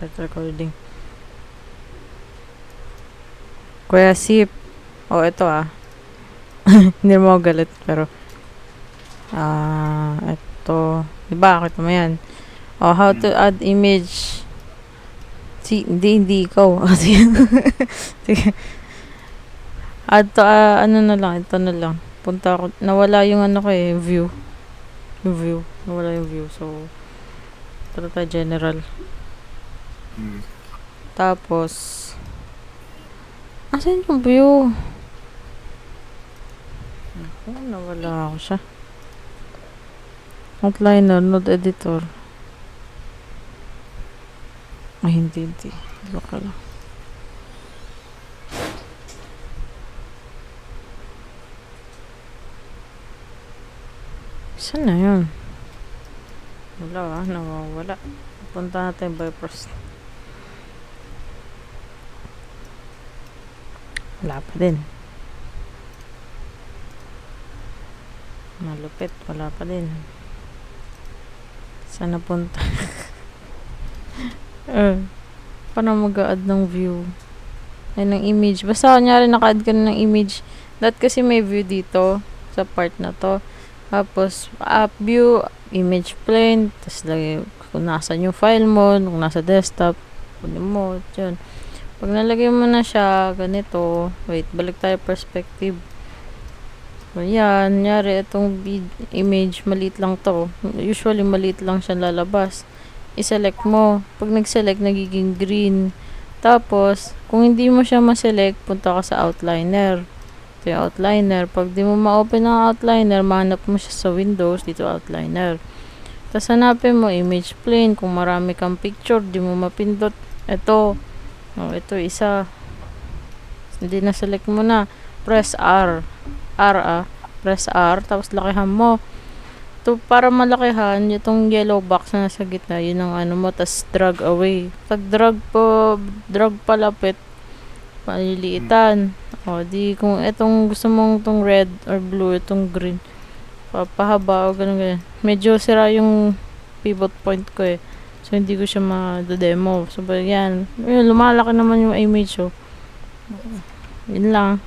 Recording. Kuya Sip. Oh, ito Hindi mo ako galit, pero ito. Diba, kita mo yan. Oh, how to add image. Hindi ikaw. Sige. Add to, ano na lang, ito na lang. Punta ako, nawala yung view. Yung view. Nawala yung view, so, ito tayo general. Tapos, asan yung view? Nawala ako siya. Outliner, node editor. Ay, hindi. Baka lang. Saan na yun? Wala nawawala. Punta natin by first. Wala pa din. Malupit, wala pa din. Saan napunta? Paano mag-a-add ng view? Ay, ng image. Basta kanyari naka-add ka na ng image. Kasi may view dito sa part na to. Tapos, app view, image plane, tapos lagay kung nasan yung file mo, kung nasa desktop, kunin mo, yun. Pag nalagay mo na siya, ganito, wait, balik tayo perspective. So, yan, nyari, itong image, maliit lang to. Usually, maliit lang siya lalabas. I-select mo. Pag nag-select, nagiging green. Tapos, kung hindi mo siya ma-select, punta ka sa outliner. Ito yung outliner. Pag di mo ma-open ang outliner, mahanap mo siya sa Windows, dito outliner. Tapos hanapin mo image plane. Kung marami kang picture, di mo mapindot. Ito. Ito isa. Hindi na-select mo na. Press R. Press R. Tapos lakihan mo. Ito, para malakihan, itong yellow box na nasa gitna, yun ang mo. Tapos drag away. Pag drag palapit, paliliitan. O, di kung itong gusto mong itong red or blue, itong green, papahaba o ganun. Medyo sira yung pivot point ko So, hindi ko siya ma-demo. So, yan. Lumalaki naman yung image, Yun lang.